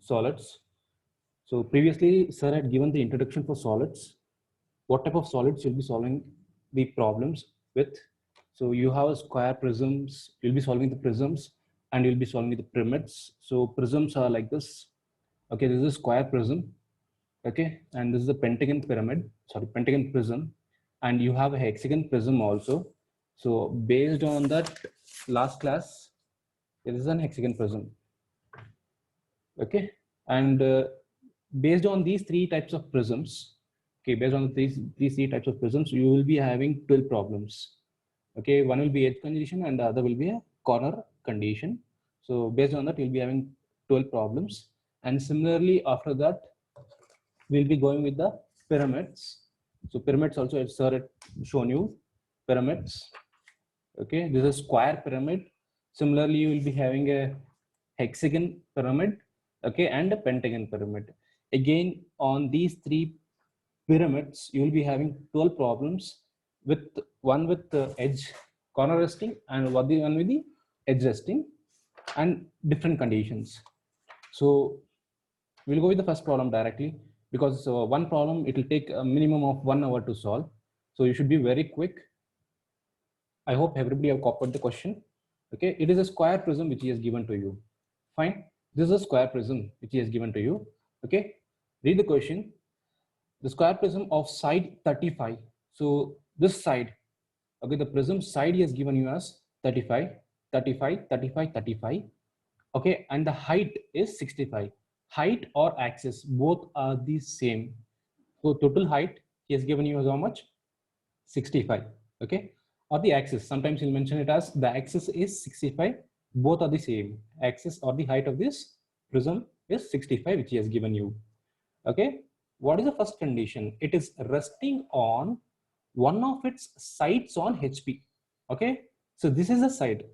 solids. So previously, sir had given the introduction for solids. What type of solids you'll be solving the problems with? So you have square prisms, you'll be solving the prisms, and you'll be solving the pyramids. So prisms are like this. Okay, this is a square prism. Okay, and this is a pentagon pyramid, sorry, pentagon prism, and you have a hexagon prism also. So based on that last class, this is an hexagon prism. Okay, and based on these three types of prisms, okay, based on these three types of prisms, you will be having 12 problems. Okay, one will be edge condition and the other will be a corner condition. So based on that, you'll be having 12 problems. And similarly, after that, we'll be going with the pyramids. So pyramids also, it's sir had shown you pyramids. Okay, this is a square pyramid. Similarly, you will be having a hexagon pyramid, okay, and a pentagon pyramid. Again, on these three pyramids, you will be having 12 problems, with one with the edge corner resting and one with the edge resting, and different conditions. So we'll go with the first problem directly, because one problem, it will take a minimum of 1 hour to solve. So you should be very quick. I hope everybody have copied the question. Okay, it is a square prism which he has given to you. Fine, this is a square prism which he has given to you. Okay, read the question. The square prism of side 35. So this side, okay, the prism side he has given you as 35, 35, 35, 35. Okay, and the height is 65. Height or axis, both are the same. So total height he has given you as how much? 65. Okay, or the axis, sometimes he'll mention it as the axis is 65. Both are the same. Axis or the height of this prism is 65, which he has given you. Okay, what is the first condition? It is resting on one of its sides on HP. Okay, so this is a side.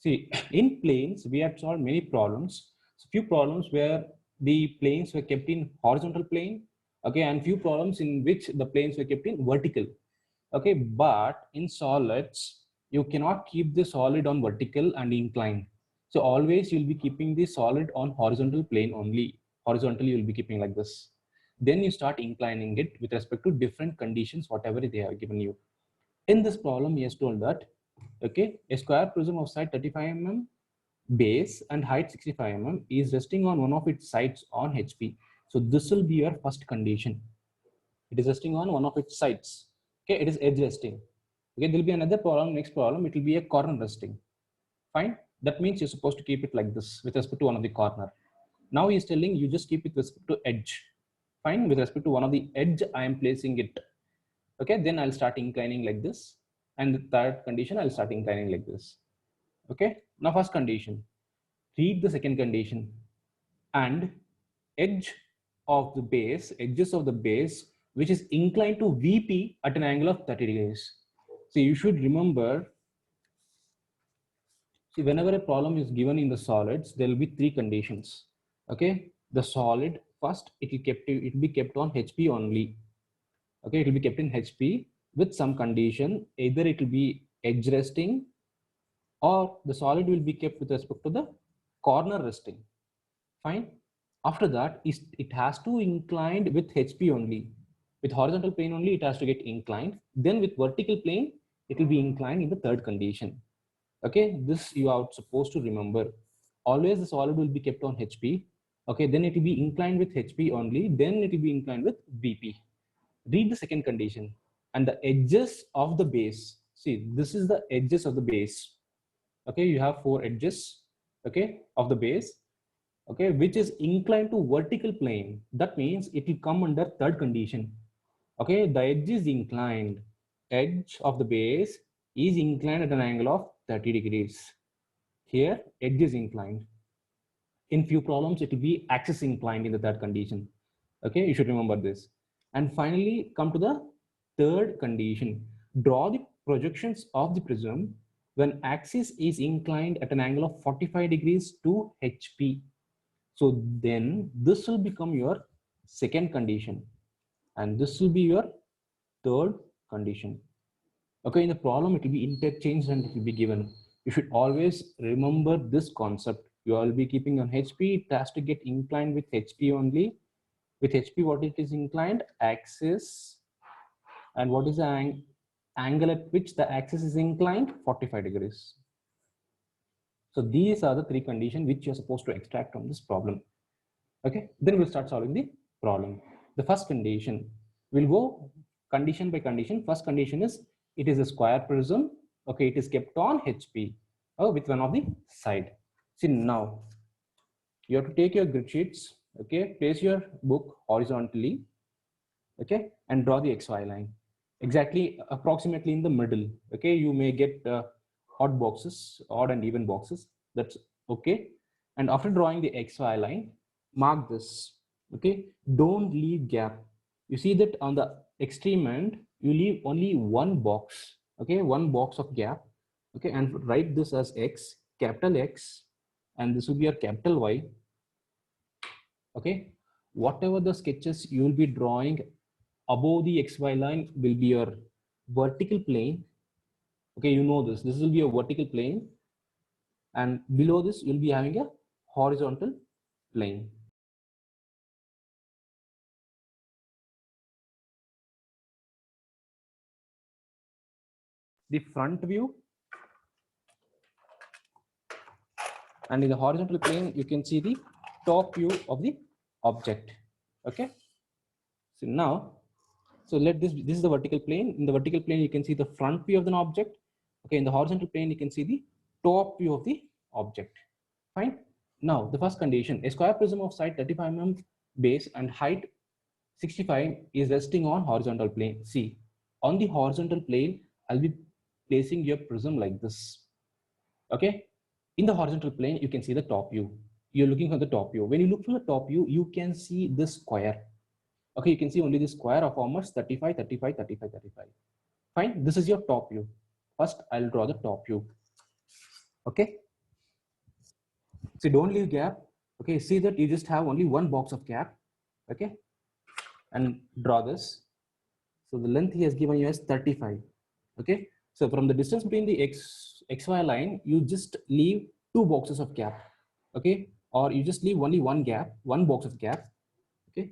See, in planes, we have solved many problems. Few problems where the planes were kept in horizontal plane, okay, and few problems in which the planes were kept in vertical. Okay, but in solids, you cannot keep the solid on vertical and inclined. So always you'll be keeping the solid on horizontal plane only. Horizontally, you'll be keeping like this. Then you start inclining it with respect to different conditions, whatever they have given you. In this problem, he has told that, okay, a square prism of side 35 mm, base and height 65 mm is resting on one of its sides on HP. So this will be your first condition. It is resting on one of its sides. Okay, it is edge resting. Okay, there will be another problem, next problem, it will be a corner resting. Fine, that means you're supposed to keep it like this with respect to one of the corner. Now he is telling you just keep it with respect to edge. Fine, with respect to one of the edge, I am placing it. Okay, then I'll start inclining like this. And the third condition, I'll start inclining like this. Okay, now first condition, read the second condition. And edge of the base, edges of the base, which is inclined to VP at an angle of 30 degrees. So you should remember, see, whenever a problem is given in the solids, there will be three conditions. Okay, the solid, first it will be kept on HP only. Okay, it will be kept in HP with some condition, either it will be edge resting or the solid will be kept with respect to the corner resting. Fine. After that, it has to inclined with HP only. With horizontal plane only, it has to get inclined. Then with vertical plane, it will be inclined in the third condition. Okay, this you are supposed to remember. Always the solid will be kept on HP. Okay, then it will be inclined with HP only. Then it will be inclined with VP. Read the second condition. And the edges of the base. See, this is the edges of the base. Okay, you have four edges, okay, of the base, okay, which is inclined to vertical plane. That means it will come under third condition. Okay, the edge is inclined. Edge of the base is inclined at an angle of 30 degrees. Here, edge is inclined. In few problems, it will be axis inclined in the third condition. Okay, you should remember this. And finally, come to the third condition. Draw the projections of the prism when axis is inclined at an angle of 45 degrees to HP. So then this will become your second condition and this will be your third condition. Okay, in the problem it will be interchanged and it will be given. You should always remember this concept. You will be keeping on HP. It has to get inclined with HP only. With HP, what it is inclined? Axis. And what is the angle at which the axis is inclined? 45 degrees. So these are the three conditions which you're supposed to extract from this problem. Okay, then we'll start solving the problem. The first condition, we'll go condition by condition. First condition is it is a square prism. Okay, it is kept on HP with one of the side. See, now you have to take your grid sheets. Okay, place your book horizontally. Okay, and draw the XY line exactly approximately in the middle. Okay, you may get odd boxes, odd and even boxes. That's okay. And after drawing the XY line, mark this. Okay, don't leave gap. You see that on the extreme end, you leave only one box. Okay, one box of gap. Okay, and write this as X, capital X, and this will be your capital Y. Okay, whatever the sketches you will be drawing above the XY line will be your vertical plane. Okay, you know this. This will be a vertical plane, and below this you'll be having a horizontal plane. The front view, and in the horizontal plane you can see the top view of the object. Okay, so now, so this is the vertical plane. In the vertical plane you can see the front view of an object. Okay, in the horizontal plane you can see the top view of the object. Fine. Now the first condition, a square prism of side 35 mm base and height 65 is resting on horizontal plane. See, on the horizontal plane, I'll be placing your prism like this. Okay. In the horizontal plane, you can see the top view. You're looking for the top view. When you look from the top view, you can see this square. Okay, you can see only the square of almost 35, 35, 35, 35. Fine. This is your top view. First, I'll draw the top view. Okay. So don't leave gap. Okay, see that you just have only one box of gap. Okay, and draw this. So the length he has given you as 35. Okay, so from the distance between the XY line, you just leave two boxes of gap. Okay, or you just leave only one gap, one box of gap. Okay,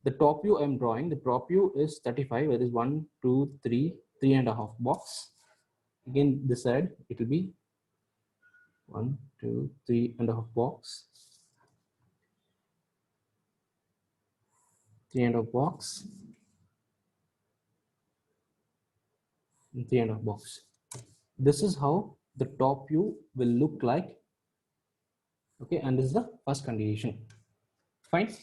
the top view I'm drawing, the top view is 35. That is 1, 2, 3, 3.5 box. Again, this side it will be 1, 2, 3.5 box. 3.5 box. 3.5 box. This is how the top view will look like. Okay, and this is the first condition. Fine.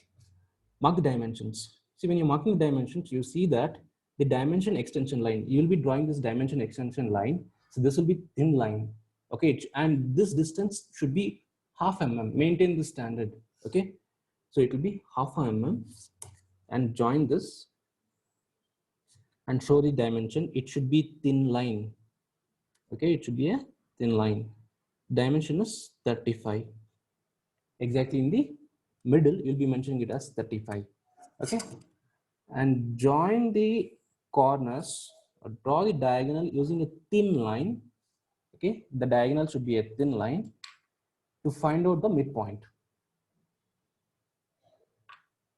Mark the dimensions. See, when you're marking the dimensions, you see that the dimension extension line, you'll be drawing this dimension extension line. So this will be thin line. Okay, and this distance should be half mm. Maintain the standard. Okay, so it will be half mm, and join this and show the dimension. It should be thin line. Okay, it should be a thin line. Dimension is 35. Exactly in the middle, you'll be mentioning it as 35. Okay, and join the corners or draw the diagonal using a thin line. Okay, the diagonal should be a thin line to find out the midpoint.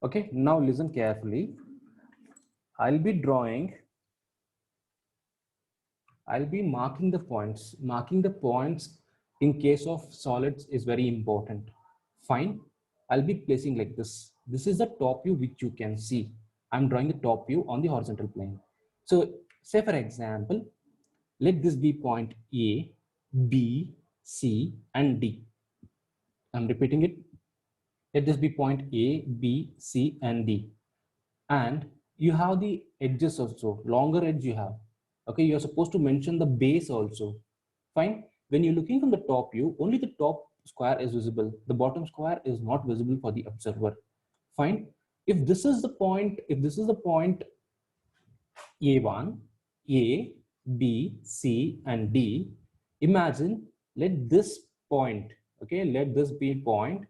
Okay, now listen carefully. I'll be marking the points. Marking the points in case of solids is very important. Fine. I'll be placing like this. This is the top view which you can see. I'm drawing the top view on the horizontal plane. So say for example, let this be point A, B, C, and D. I'm repeating it. Let this be point A, B, C, and D. And you have the edges also, longer edge you have. Okay, you're supposed to mention the base also. Fine. When you're looking from the top view, only the top square is visible. The bottom square is not visible for the observer. Fine. If this is the point A1, A, B, C, and D, imagine, let this point, okay, let this be point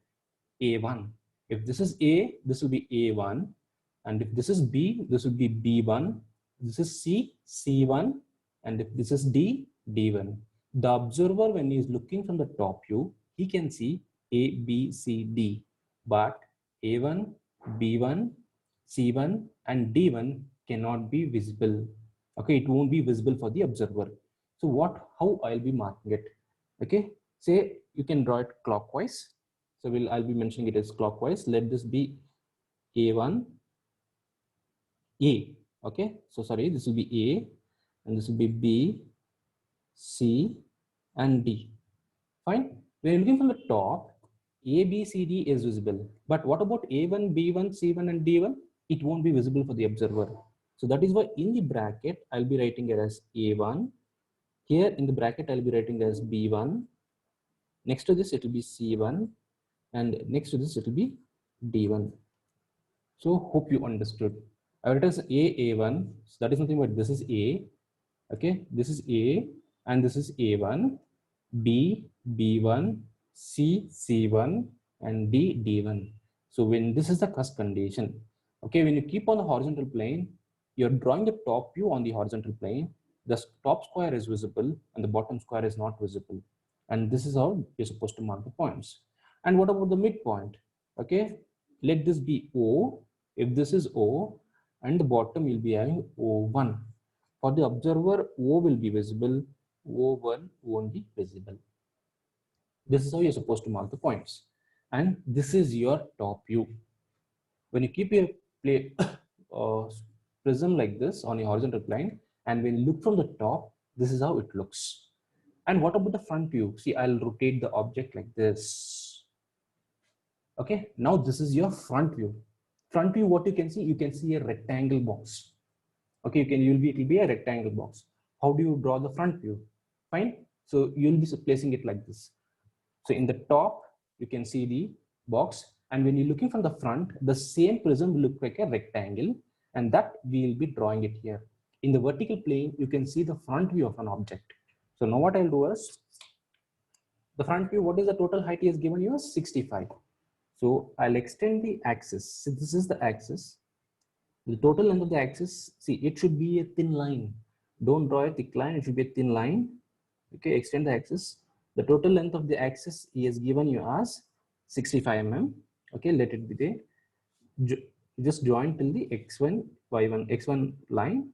A1. If this is A, this will be A1. And if this is B, this will be B1. This is C, C1. And if this is D, D1. The observer, when he is looking from the top view, he can see A, B, C, D, but A1, B1, C1 and D1 cannot be visible. Okay, it won't be visible for the observer. So how I'll be marking it? Okay, say you can draw it clockwise. So I'll be mentioning it as clockwise. Let this be A1, A. Okay, so sorry, this will be A and this will be B, C and D. Fine. When you're looking from the top, A, B, C, D is visible. But what about A1, B1, C1 and D1? It won't be visible for the observer. So that is why in the bracket, I'll be writing it as A1. Here in the bracket, I'll be writing as B1. Next to this, it will be C1. And next to this, it will be D1. So hope you understood. I write as A1. So that is nothing but this is A. Okay, this is A and this is A1. B, B1, C, C1, and D, D1. So when this is the first condition, okay, when you keep on the horizontal plane, you're drawing the top view on the horizontal plane, the top square is visible and the bottom square is not visible. And this is how you're supposed to mark the points. And what about the midpoint? Okay, let this be O. If this is O, and the bottom will be having O1. For the observer, O will be visible, O1 won't be visible. This is how you're supposed to mark the points. And this is your top view. When you keep your prism like this on a horizontal plane, and when you look from the top, this is how it looks. And what about the front view? See, I'll rotate the object like this. Okay, now this is your front view. Front view, what you can see a rectangle box. Okay, it will be a rectangle box. How do you draw the front view? Fine. So you'll be placing it like this. So in the top, you can see the box. And when you're looking from the front, the same prism will look like a rectangle. And that we'll be drawing it here. In the vertical plane, you can see the front view of an object. So now what I'll do is, the front view, what is the total height he has given you? 65. So I'll extend the axis. So this is the axis. The total length of the axis, see, it should be a thin line. Don't draw a thick line, it should be a thin line. Okay, extend the axis. The total length of the axis he has given you as 65 mm. Okay, let it be there. Just join till the x1, y1, x1 line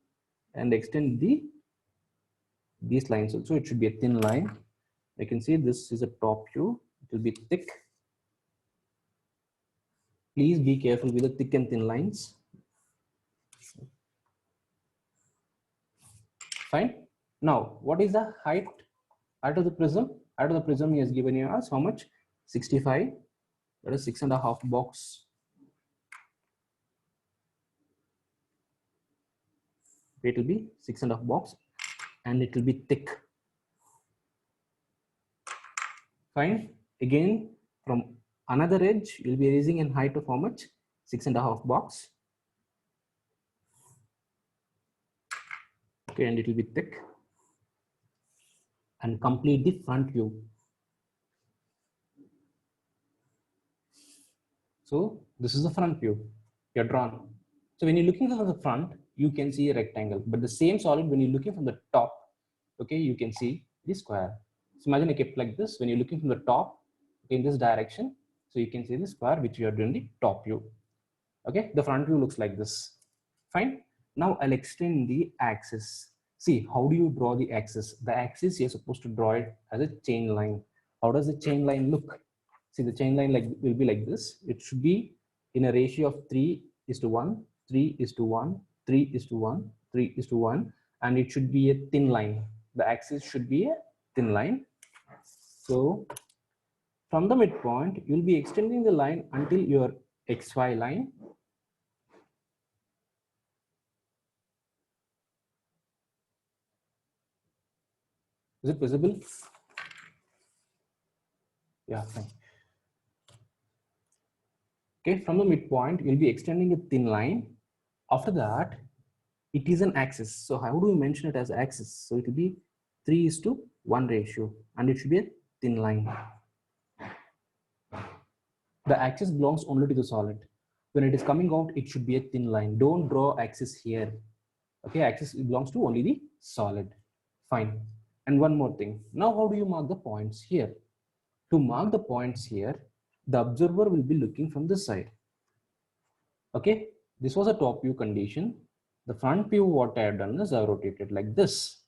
and extend these lines also. It should be a thin line. I can see this is a top view. It will be thick. Please be careful with the thick and thin lines. Fine. Now, what is the height out of the prism? Out of the prism, he has given you as how much? 65. That is 6.5 box. It will be 6.5 box, and it will be thick. Fine. Again, from another edge, you'll be raising in height of how much? 6.5 box. Okay, and it will be thick. And complete the front view. So this is the front view you're drawn. So when you're looking from the front, you can see a rectangle, but the same solid, when you're looking from the top, okay, you can see the square. So imagine I kept like this. When you're looking from the top in this direction, so you can see the square which you are doing the top view. Okay, the front view looks like this. Fine. Now I'll extend the axis. See, how do you draw the axis? The axis, you're supposed to draw it as a chain line. How does the chain line look? See, the chain line will be like this. It should be in a ratio of 3:1, 3:1, 3:1, 3:1, and it should be a thin line. The axis should be a thin line. So from the midpoint, you'll be extending the line until your XY line. Is it visible? Yeah, fine. Okay, from the midpoint, you'll be extending a thin line. After that, it is an axis. So how do we mention it as axis? So it will be 3:1 ratio, and it should be a thin line. The axis belongs only to the solid. When it is coming out, it should be a thin line. Don't draw axis here. Okay, axis belongs to only the solid. Fine. And one more thing. Now, how do you mark the points here? To mark the points here, the observer will be looking from this side. Okay, this was a top view condition. The front view, what I have done is I rotated like this.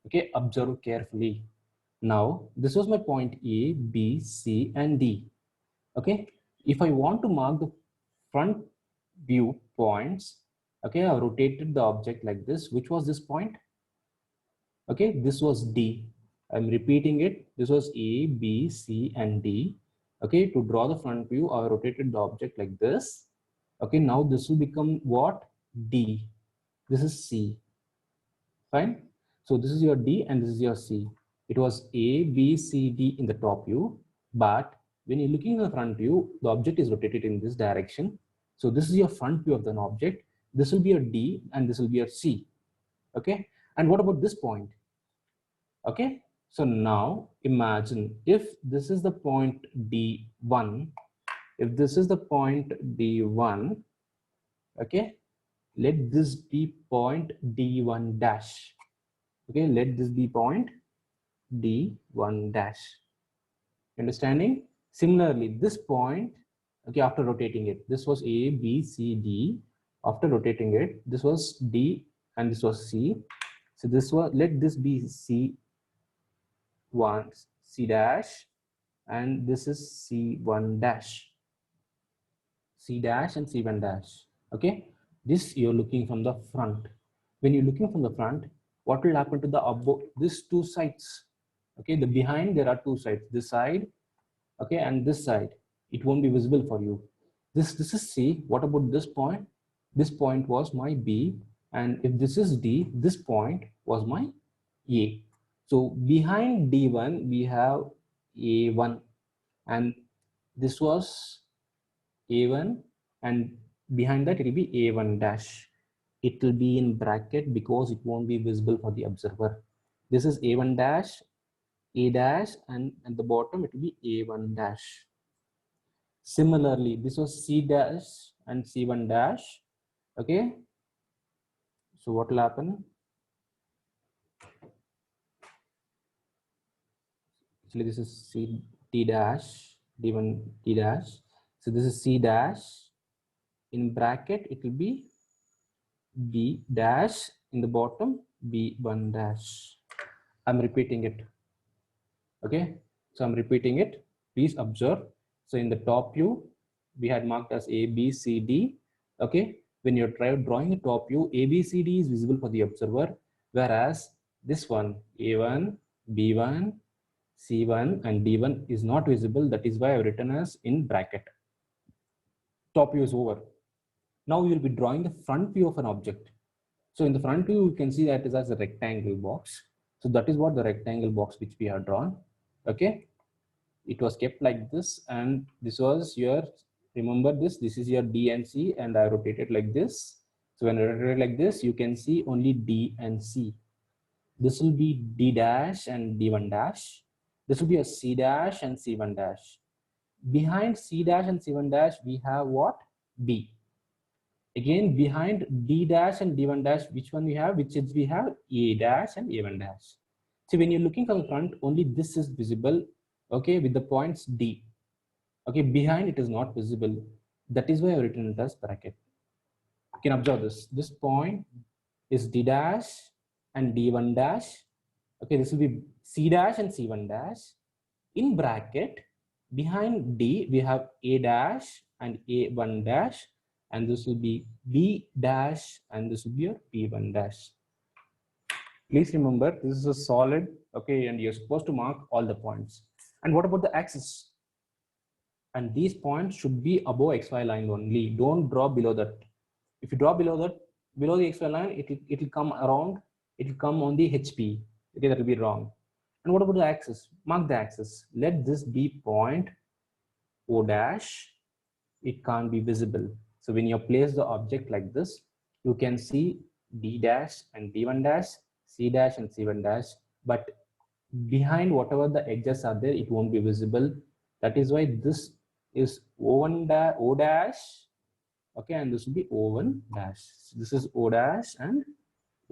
Okay, observe carefully. Now, this was my point A, B, C, and D. Okay, if I want to mark the front view points, okay, I rotated the object like this. Which was this point? Okay, this was D. I'm repeating it. This was A, B, C, and D. Okay, to draw the front view, I rotated the object like this. Okay, now this will become what? D. This is C. Fine. So this is your D and this is your C. It was A, B, C, D in the top view, but when you're looking at the front view, the object is rotated in this direction. So this is your front view of the object. This will be your D and this will be your C. Okay. And what about this point? Okay. So now imagine if this is the point D1, if this is the point D1, okay, let this be point D1 dash. Okay, let this be point D1 dash. Understanding? Similarly, this point, okay, after rotating it, this was A, B, C, D. After rotating it, this was D and this was C. So this was, let this be C1, C dash, and this is C1 dash. C dash and C1 dash. Okay, this you're looking from the front. When you're looking from the front, what will happen to the above these two sides? Okay, the behind there are two sides, this side, okay, and this side. It won't be visible for you. This is C. What about this point? This point was my B, and if this is D, this point was my A. So behind D1 we have A1, and this was A1, and behind that it will be A1 dash. It will be in bracket because it won't be visible for the observer. This is A1 dash, A dash, and at the bottom it will be A1 dash. Similarly, this was C dash and C1 dash. Okay. So what will happen? Actually, this is C T dash, D1 T dash. So this is C dash. In bracket, it will be B dash, in the bottom B1 dash. I'm repeating it. Okay, so I'm repeating it. Please observe. So in the top view, we had marked as A, B, C, D. Okay, when you're drawing the top view, A, B, C, D is visible for the observer, whereas this one, A1, B1, C1, and D1 is not visible. That is why I've written as in bracket. Top view is over. Now you'll be drawing the front view of an object. So in the front view, you can see that is as a rectangle box. So that is what the rectangle box which we have drawn. Okay, it was kept like this, and this was your, remember this is your D and C, and I rotated like this. So when I rotate like this, you can see only D and C. This will be D dash and D1 dash. This will be a C dash and C1 dash. Behind C dash and C1 dash, we have what? B. Again, behind D dash and D1 dash, which one we have? Which is we have A dash and A1 dash. So when you're looking from the front, only this is visible, okay, with the points D. Okay, behind it is not visible. That is why I've written it as bracket. You can observe this. This point is D dash and D1 dash. Okay, this will be C dash and C1 dash. In bracket, behind D, we have A dash and A1 dash, and this will be B dash, and this will be your B1 dash. Please remember, this is a solid, okay, and you're supposed to mark all the points. And what about the axis? And these points should be above XY line only. Don't draw below that. If you draw below that, below the XY line, it will come around, it will come on the HP. Okay, that will be wrong. And what about the axis? Mark the axis. Let this be point O dash. It can't be visible. So when you place the object like this, you can see D dash and D1 dash, C dash and C1 dash, but behind whatever the edges are there, it won't be visible. That is why this is O1 dash, O dash, okay, and this will be O1 dash. So this is O dash and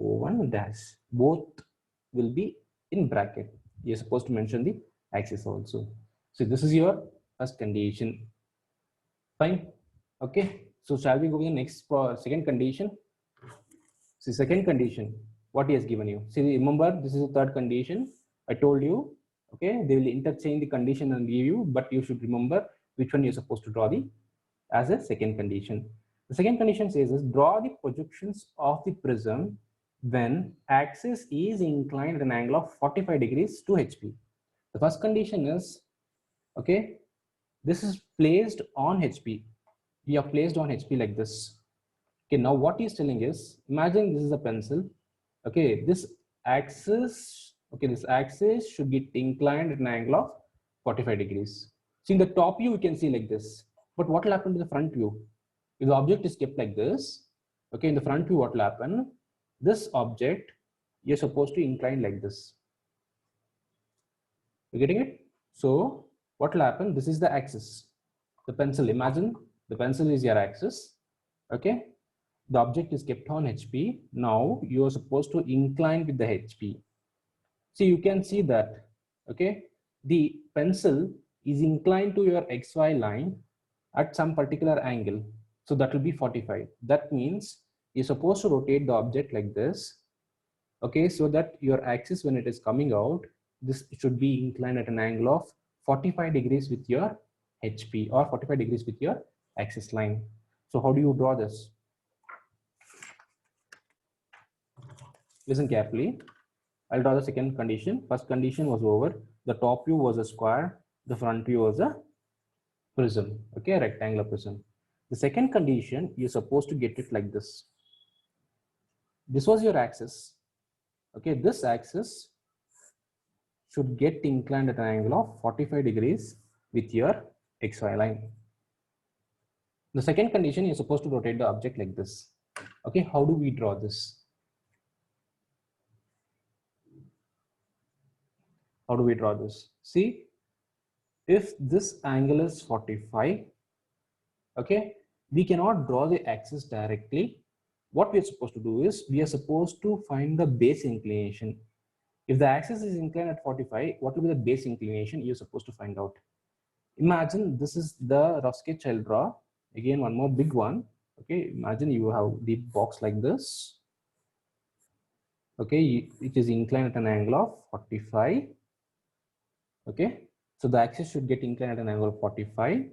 O1 dash. Both will be in bracket. You're supposed to mention the axis also. So this is your first condition. Fine. Okay. So shall we go with the next second condition? So second condition, what he has given you. See, remember, this is the third condition. I told you, okay, they will interchange the condition and give you, but you should remember which one you're supposed to draw the as a second condition. The second condition says is draw the projections of the prism when axis is inclined at an angle of 45 degrees to HP. The first condition is, okay, this is placed on HP. We are placed on HP like this. Okay, now what he's telling is, imagine this is a pencil. Okay, this axis, okay, this axis should get inclined at an angle of 45 degrees. So in the top view, you can see like this. But what will happen to the front view? If the object is kept like this, okay, in the front view, what will happen? This object, you're supposed to incline like this. You getting it? So what will happen? This is the axis. The pencil, imagine the pencil is your axis. Okay. The object is kept on HP. Now you are supposed to incline with the HP. So you can see that, okay, the pencil is inclined to your XY line at some particular angle. So that will be 45. That means you're supposed to rotate the object like this. Okay, so that your axis, when it is coming out, this should be inclined at an angle of 45 degrees with your HP or 45 degrees with your axis line. So how do you draw this? Listen carefully. I'll draw the second condition. First condition was over. The top view was a square. The front view was a prism. Okay, a rectangular prism. The second condition, you're supposed to get it like this. This was your axis. Okay, this axis should get inclined at an angle of 45 degrees with your XY line. The second condition, you're supposed to rotate the object like this. Okay, how do we draw this? How do we draw this? See, if this angle is 45, okay, we cannot draw the axis directly. What we are supposed to do is we are supposed to find the base inclination. If the axis is inclined at 45, what will be the base inclination? You're supposed to find out. Imagine this is the rough sketch I'll draw. Again, one more big one. Okay, imagine you have the box like this. Okay, it is inclined at an angle of 45. Okay, so the axis should get inclined at an angle of 45.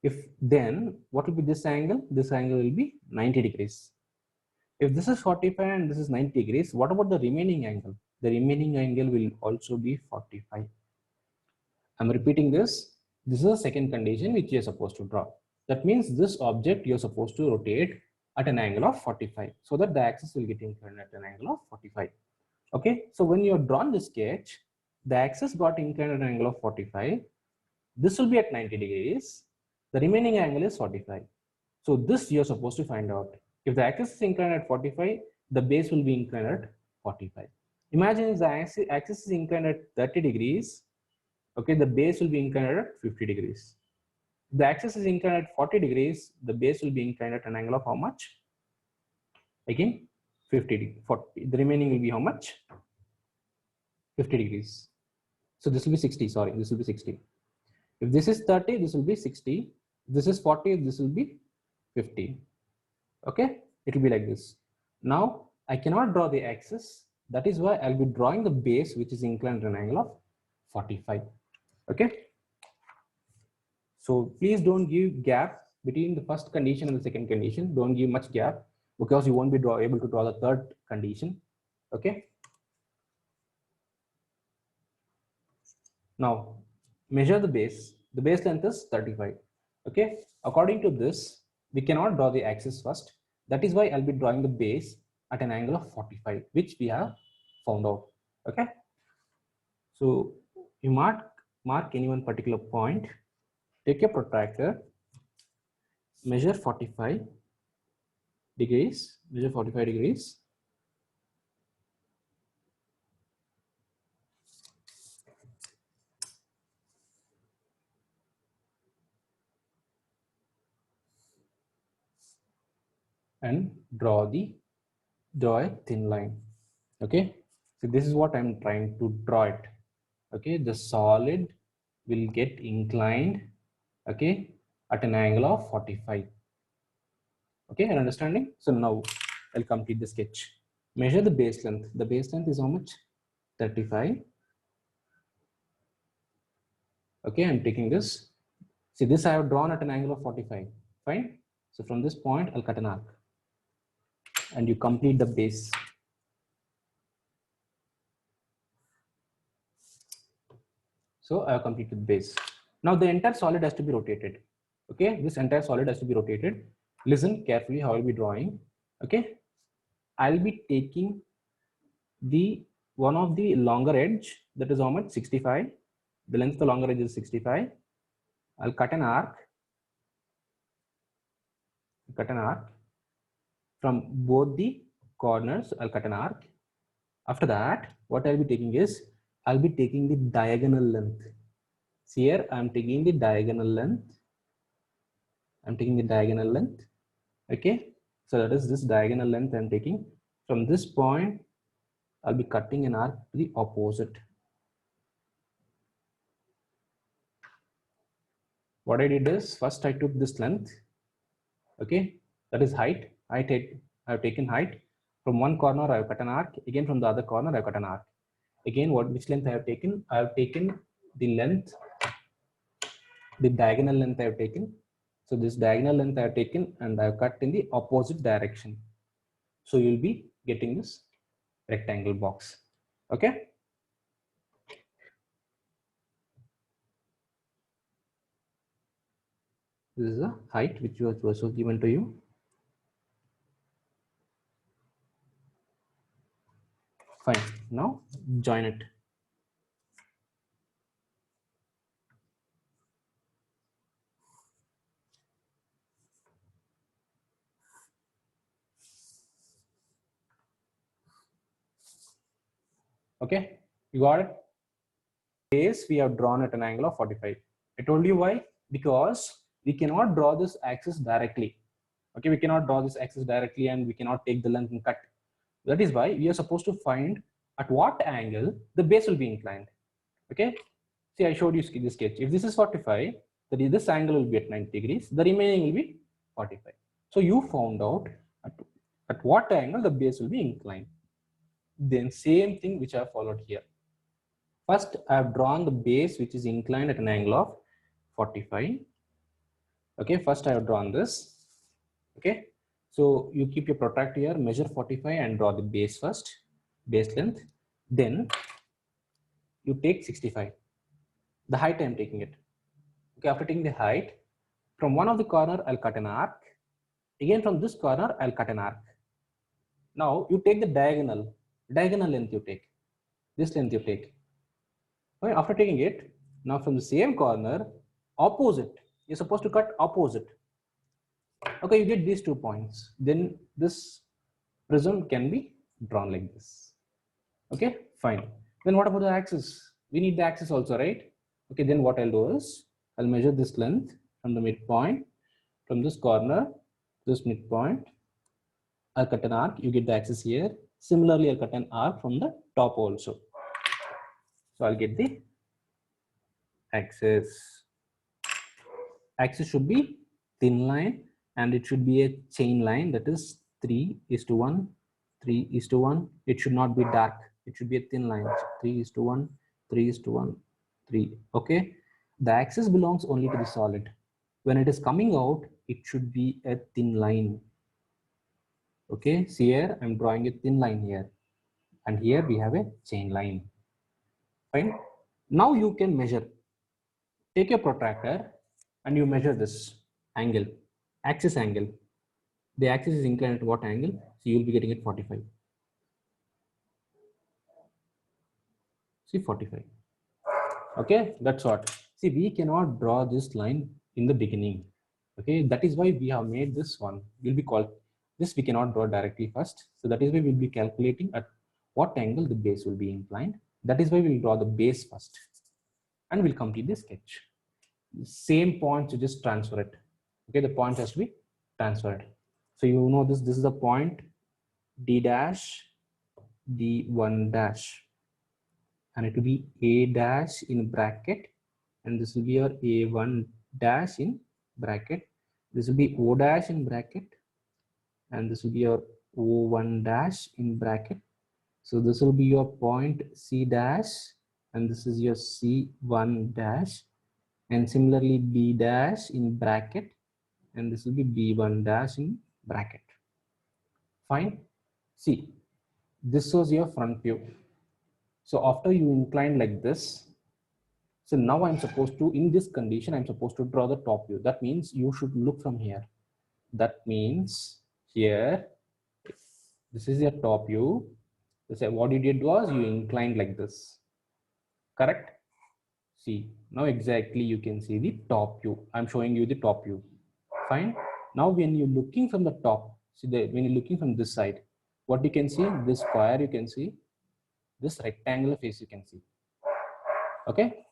If then, what will be this angle? This angle will be 90 degrees. If this is 45 and this is 90 degrees, what about the remaining angle? The remaining angle will also be 45. I'm repeating this. This is the second condition which you're supposed to draw. That means this object you're supposed to rotate at an angle of 45 so that the axis will get inclined at an angle of 45. Okay, so when you're drawn the sketch, the axis got inclined at an angle of 45. This will be at 90 degrees. The remaining angle is 45. So this you're supposed to find out. If the axis is inclined at 45, the base will be inclined at 45. Imagine if the axis is inclined at 30 degrees, okay, the base will be inclined at 50 degrees. If the axis is inclined at 40 degrees, the base will be inclined at an angle of how much? Again, 50, 40. The remaining will be how much? 50 degrees. So this will be 60, sorry, this will be 60. If this is 30, this will be 60. If this is 40, this will be 50. Okay, it will be like this. Now, I cannot draw the axis. That is why I'll be drawing the base, which is inclined at an angle of 45. Okay. So please don't give gap between the first condition and the second condition. Don't give much gap because you won't be able to draw the third condition. Okay. Now, measure the base. The base length is 35. Okay. According to this, we cannot draw the axis first. That is why I'll be drawing the base at an angle of 45, which we have found out. Okay. So you mark any one particular point, take a protractor, measure 45 degrees, measure 45 degrees. And draw a thin line. Okay, so this is what I'm trying to draw it. Okay, the solid will get inclined, okay, at an angle of 45. Okay, are understanding? So now I'll complete the sketch. Measure the base length. The base length is how much? 35. Okay, I'm taking this. See, this I have drawn at an angle of 45. Fine. So from this point, I'll cut an arc and you complete the base. So I have completed the base. Now the entire solid has to be rotated. Okay, this entire solid has to be rotated. Listen carefully how I'll be drawing. Okay, I'll be taking the one of the longer edge, that is how much? 65. The length of the longer edge is 65. I'll cut an arc. From both the corners. I'll cut an arc. After that, what I'll be taking is, I'll be taking the diagonal length. See here, I'm taking the diagonal length. Okay, so that is this diagonal length I'm taking. From this point, I'll be cutting an arc to the opposite. What I did is, first I took this length. Okay, that is height. I've taken height. From one corner, I've cut an arc. Again, from the other corner, I've cut an arc. Again, which length I have taken? I have taken the length, the diagonal length I have taken. So this diagonal length I have taken and I have cut in the opposite direction. So you'll be getting this rectangle box. Okay. This is the height which was also given to you. Fine. Now join it. Okay, you got it. Base we have drawn at an angle of 45. I told you why, because we cannot draw this axis directly. Okay, we cannot draw this axis directly and we cannot take the length and cut. That is why we are supposed to find at what angle the base will be inclined. Okay, see, I showed you this sketch. If this is 45, then this angle will be at 90 degrees, the remaining will be 45. So you found out at what angle the base will be inclined. Then same thing which I have followed here. First, I have drawn the base which is inclined at an angle of 45. Okay, first I have drawn this. Okay, so you keep your protractor here, measure 45 and draw the base first, base length. Then you take 65. The height I am taking it. Okay, after taking the height, from one of the corner I'll cut an arc. Again from this corner I'll cut an arc. Now you take the diagonal length you take. This length you take. Okay, after taking it, now from the same corner, opposite. You're supposed to cut opposite. Okay, you get these 2 points. Then this prism can be drawn like this. Okay, fine. Then what about the axis? We need the axis also, right? Okay, then what I'll do is, I'll measure this length from the midpoint, from this corner, this midpoint. I'll cut an arc, you get the axis here. Similarly, I'll cut an arc from the top also. So I'll get the axis. Axis should be thin line and it should be a chain line, that is 3:1, 3:1. It should not be dark. It should be a thin line. 3:1, 3:1, 3. Okay. The axis belongs only to the solid. When it is coming out, it should be a thin line. Okay. See here, I'm drawing a thin line here. And here we have a chain line. Fine. Now you can measure. Take your protractor and you measure this angle, axis angle. The axis is inclined at what angle? So you will be getting it 45. See, 45. Okay, that's what. See, we cannot draw this line in the beginning. Okay, that is why we have made this one. Will be called this. We cannot draw directly first. So that is why we'll be calculating at what angle the base will be inclined. That is why we'll draw the base first, and we'll complete the sketch. Same point, you just transfer it. Okay, the point has to be transferred. So you know this is the point D dash, D1 dash, and it will be A dash in bracket and this will be your A1 dash in bracket. This will be O dash in bracket, and this will be your O1 dash in bracket. So this will be your point C dash, and this is your C1 dash, and similarly B dash in bracket, and this will be B1 dash in bracket. Fine. See, this was your front view. So after you incline like this, so now I'm supposed to, in this condition, I'm supposed to draw the top view. That means you should look from here. That means here, this is your top view. So what you did was you inclined like this, correct? See, now exactly you can see the top view. I'm showing you the top view. Fine. Now when you're looking from the top, see when you're looking from this side, what you can see, this square you can see, this rectangular face you can see. Okay.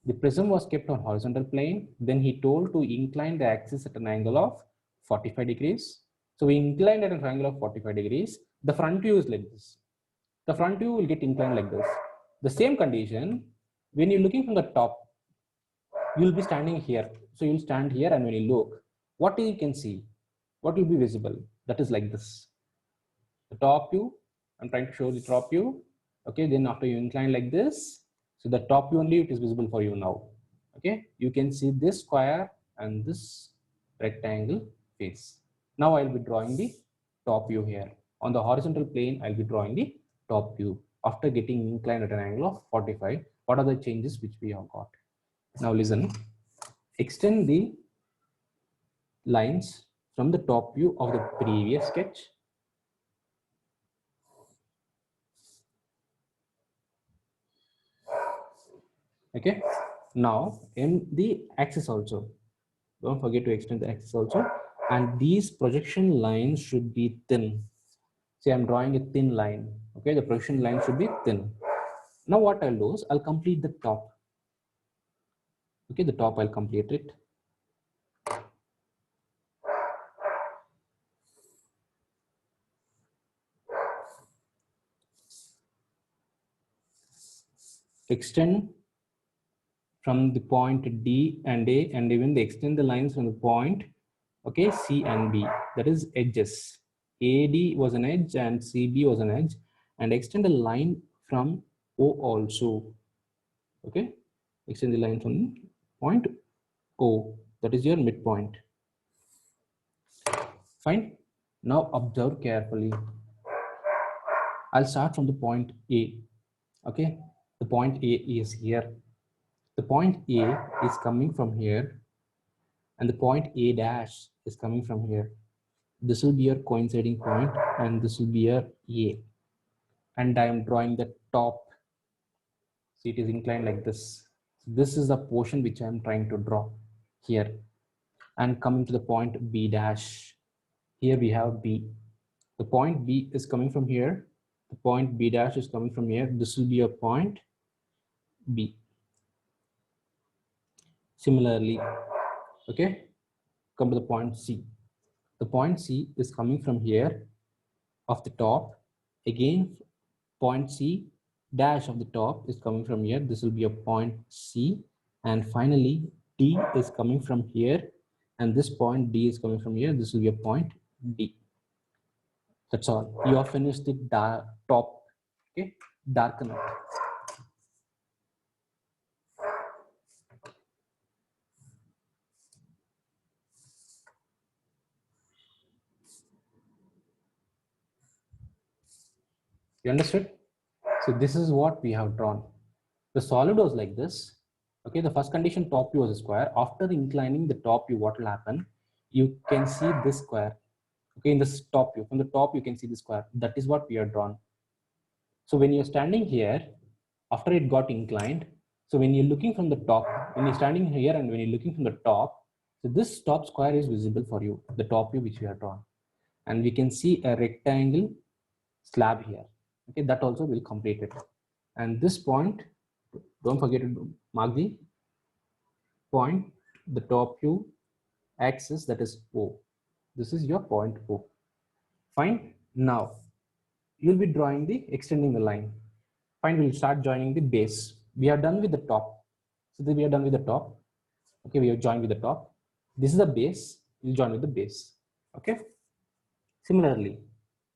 The prism was kept on horizontal plane. Then he told to incline the axis at an angle of 45 degrees. So we inclined at an angle of 45 degrees. The front view is like this. The front view will get inclined like this. The same condition, when you're looking from the top, you'll be standing here. So you'll stand here, and when you look, what you can see, what will be visible? That is like this. The top view, I'm trying to show the top view. Okay, then after you incline like this, so the top view only it is visible for you now. Okay, you can see this square and this rectangle face. Now I'll be drawing the top view here. On the horizontal plane, I'll be drawing the top view. After getting inclined at an angle of 45, what are the changes which we have got? Now listen, extend the lines from the top view of the previous sketch. Okay, now in the axis also, don't forget to extend the axis also, and these projection lines should be thin. See, I'm drawing a thin line. Okay, the projection line should be thin. Now what I'll do is I'll complete the top. Okay, the top I'll complete it. Extend from the point D and A, and even they extend the lines from the point, okay, C and B, that is edges. AD was an edge and CB was an edge, and extend the line from O also. Okay, extend the line from point O, that is your midpoint. Fine. Now observe carefully. I'll start from the point A. Okay, the point A is here. The point A is coming from here, and the point A dash is coming from here. This will be your coinciding point, and this will be your A. And I am drawing the top. See, it is inclined like this. This is the portion which I am trying to draw here. And coming to the point B dash. Here we have B. The point B is coming from here. The point B dash is coming from here. This will be your point B. Similarly, okay, come to the point C. The point C is coming from here of the top. Again, point C dash of the top is coming from here. This will be a point C. And finally, D is coming from here. And this point D is coming from here. This will be a point D. That's all. You have finished the top. Okay, darken it. You understood? So this is what we have drawn. The solid was like this. Okay, the first condition, top view was a square. After inclining the top view, what will happen? You can see this square. Okay, in this top view, from the top you can see the square. That is what we have drawn. So when you're standing here, after it got inclined, so when you're looking from the top, when you're standing here and when you're looking from the top, so this top square is visible for you, the top view which we have drawn. And we can see a rectangle slab here. Okay, that also will complete it. And this point, don't forget to mark the point, the top view axis, that is O. This is your point O. Fine. Now you'll be drawing the extending the line. Fine, we'll start joining the base. We are done with the top. So then we are done with the top. Okay, we have joined with the top. This is the base. We'll join with the base. Okay. Similarly,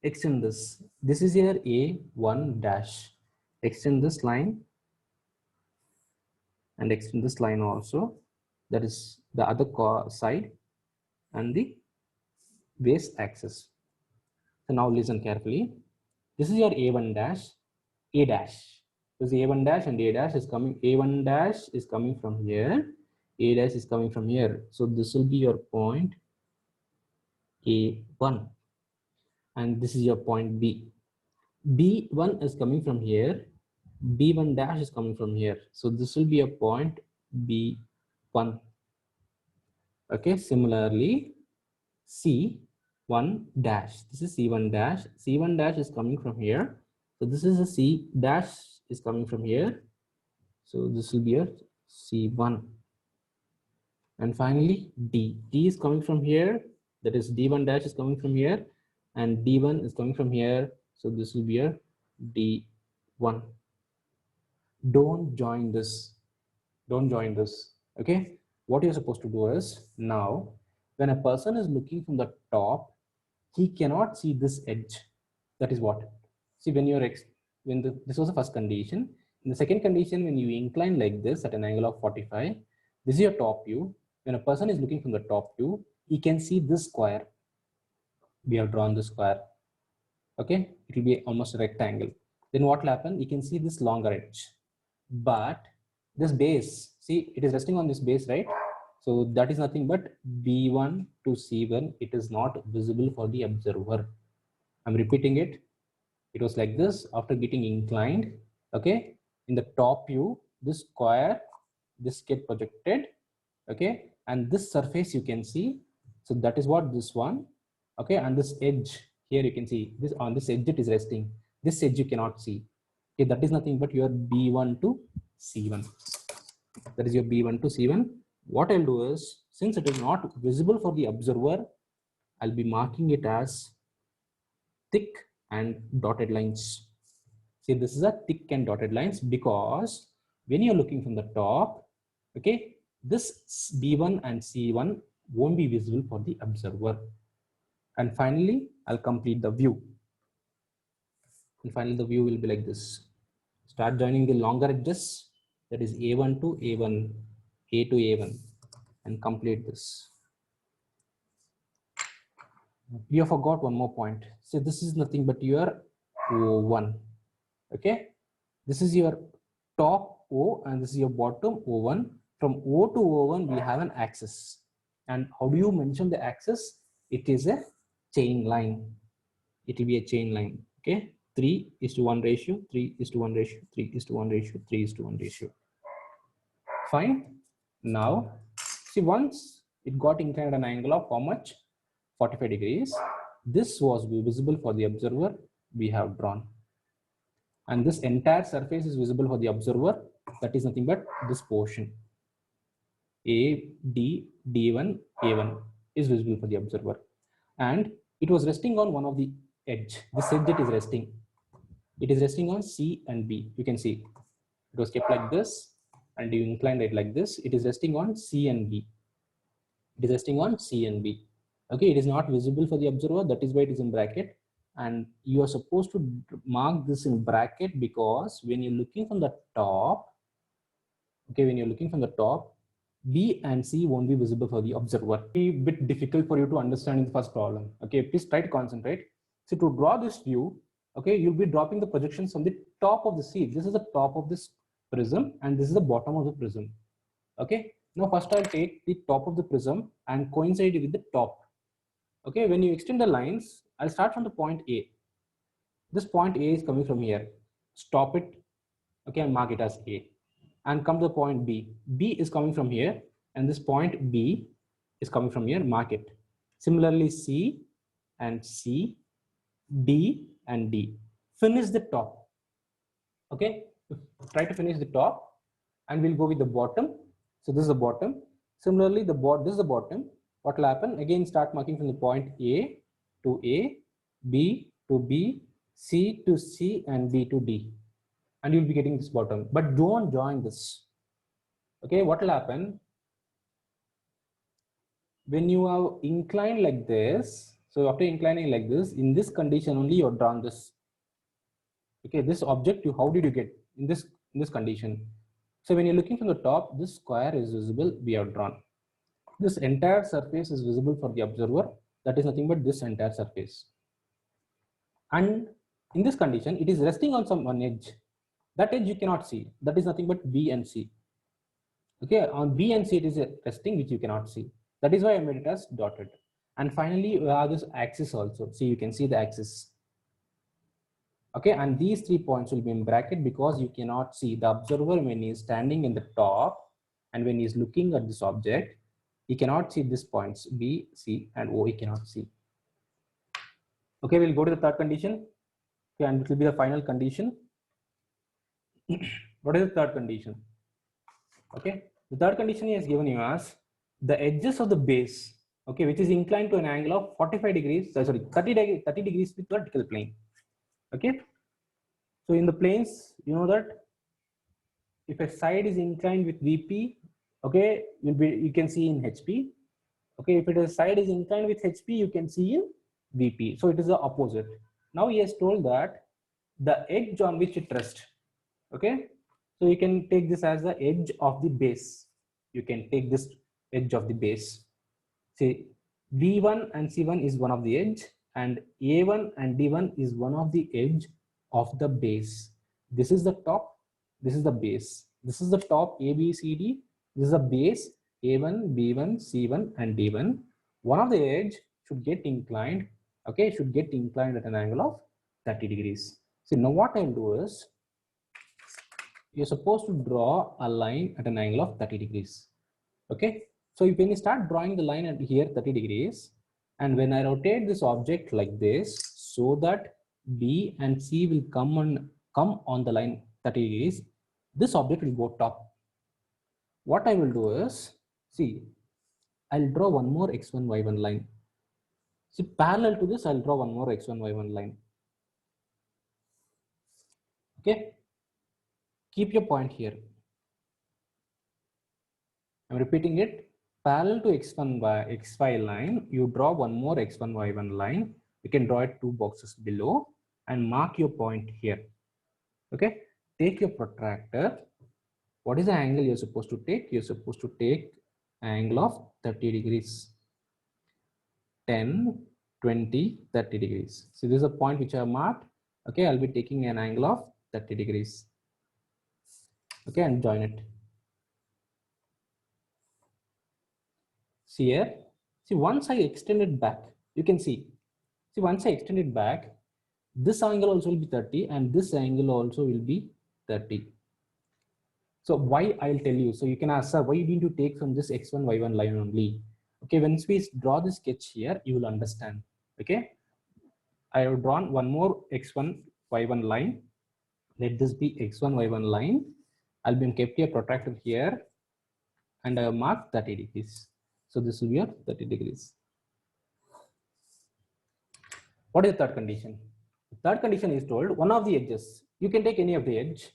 extend this. This is your A1 dash. Extend this line and extend this line also. That is the other side and the base axis. So now listen carefully. This is your A1 dash, A dash. This A1 dash and A dash is coming. A1 dash is coming from here. A dash is coming from here. So this will be your point A1. And this is your point B. B1 is coming from here. B1 dash is coming from here. So this will be a point B1. Okay, similarly, C1 dash. This is C1 dash. C1 dash is coming from here. So this is a C dash is coming from here. So this will be a C1. And finally, D. D is coming from here. That is D1 dash is coming from here. And D1 is coming from here. So this will be a D1. Don't join this. Don't join this. Okay. What you're supposed to do is now, when a person is looking from the top, he cannot see this edge. That is what. See, when you're this was the first condition. In the second condition, when you incline like this at an angle of 45, this is your top view. When a person is looking from the top view, he can see this square. We have drawn the square. Okay, it will be almost a rectangle. Then what will happen? You can see this longer edge. But this base, see, it is resting on this base, right? So that is nothing but B1 to C1. It is not visible for the observer. I'm repeating it. It was like this after getting inclined. Okay, in the top view, this square, this get projected. Okay, and this surface you can see. So that is what this one. Okay, and this edge here you can see this on this edge it is resting. This edge you cannot see. Okay, that is nothing but your B1 to C1. That is your B1 to C1. What I'll do is, since it is not visible for the observer, I'll be marking it as thick and dotted lines. See, this is a thick and dotted lines because when you're looking from the top, okay, this B1 and C1 won't be visible for the observer. And finally, I'll complete the view. And finally, the view will be like this. Start joining the longer edges, that is A1 to A1, A to A1, and complete this. You forgot one more point. So this is nothing but your O1. Okay, this is your top O and this is your bottom O1. From O to O1, we have an axis. And how do you mention the axis? It is a chain line. It will be a chain line. Okay, 3:1 ratio, 3:1 ratio, 3:1 ratio, 3:1 ratio. Fine. Now, see, once it got inclined at an angle of how much? 45 degrees. This was visible for the observer. We have drawn. And this entire surface is visible for the observer. That is nothing but this portion. A, D, D1, A1 is visible for the observer. And it was resting on one of the edge. This edge it is resting. It is resting on C and B. You can see it was kept like this and you inclined it like this. It is resting on C and B. It is resting on C and B. Okay, it is not visible for the observer. That is why it is in bracket. And you are supposed to mark this in bracket because when you're looking from the top, okay, when you're looking from the top, B and C won't be visible for the observer. It will be a bit difficult for you to understand in the first problem. Okay, please try to concentrate. So to draw this view, okay, you'll be dropping the projections from the top of the seat. This is the top of this prism and this is the bottom of the prism. Okay, now first I'll take the top of the prism and coincide with the top. Okay, when you extend the lines, I'll start from the point A. This point A is coming from here. Stop it. Okay, and mark it as A. And come to the point B. B is coming from here, and this point B is coming from here. Mark it. Similarly, C and C, D and D. Finish the top. Okay, try to finish the top, and we'll go with the bottom. So this is the bottom. Similarly, this is the bottom. What will happen? Again, start marking from the point A to A, B to B, C to C, and D to D. And you'll be getting this bottom. But don't join this. Okay, what will happen when you are inclined like this? So after inclining like this, in this condition only you have drawn this. Okay, this object, how did you get in this condition? So when you're looking from the top, this square is visible, we have drawn. This entire surface is visible for the observer. That is nothing but this entire surface. And in this condition, it is resting on some one edge. That edge you cannot see. That is nothing but B and C. Okay, on B and C it is resting, which you cannot see. That is why I made it as dotted. And finally, we have this axis also. See, you can see the axis. Okay, and these 3 points will be in bracket because you cannot see the observer when he is standing in the top and when he is looking at this object, he cannot see these points B, C, and O. He cannot see. Okay, we'll go to the third condition. Okay, and it will be the final condition. What is the third condition? Okay, the third condition is given you as the edges of the base, okay, which is inclined to an angle of 45 degrees, sorry, 30 degrees with vertical plane. Okay, so in the planes, you know that if a side is inclined with VP, okay, you can see in HP. Okay, if it is side is inclined with HP, you can see in VP. So it is the opposite. Now he has told that the edge on which it rests. Okay, so you can take this as the edge of the base. You can take this edge of the base. Say V1 and C1 is one of the edge, and A1 and D1 is one of the edge of the base. This is the top, this is the base. This is the top A, B, C, D. This is the base A1, B1, C1, and D1. One of the edge should get inclined, okay, should get inclined at an angle of 30 degrees. So now what I'll do is, you're supposed to draw a line at an angle of 30 degrees. Okay, so when you start drawing the line at here 30 degrees, and when I rotate this object like this, so that B and C will come on the line 30 degrees, this object will go top. What I will do is, see, I'll draw one more x1 y1 line. See, parallel to this, I'll draw one more x1 y1 line. Okay, keep your point here. I'm repeating it. Parallel to x1 by xy line, you draw one more x1 y1 line. You can draw it 2 boxes below and mark your point here. Okay, take your protractor. What is the angle you're supposed to take? You're supposed to take angle of 30 degrees. 10, 20, 30 degrees. So this is a point which I have marked. Okay, I'll be taking an angle of 30 degrees. Okay, and join it. See here. See, once I extend it back, you can see. See, once I extend it back, this angle also will be 30 and this angle also will be 30. So why, I'll tell you. So you can ask, sir, why you need to take from this x1, y1 line only? Okay, once we draw this sketch here, you will understand. Okay, I have drawn one more x1, y1 line. Let this be x1, y1 line. I'll be kept a protractor here and I have marked 30 degrees. So this will be your 30 degrees. What is the third condition? The third condition is told one of the edges, you can take any of the edge,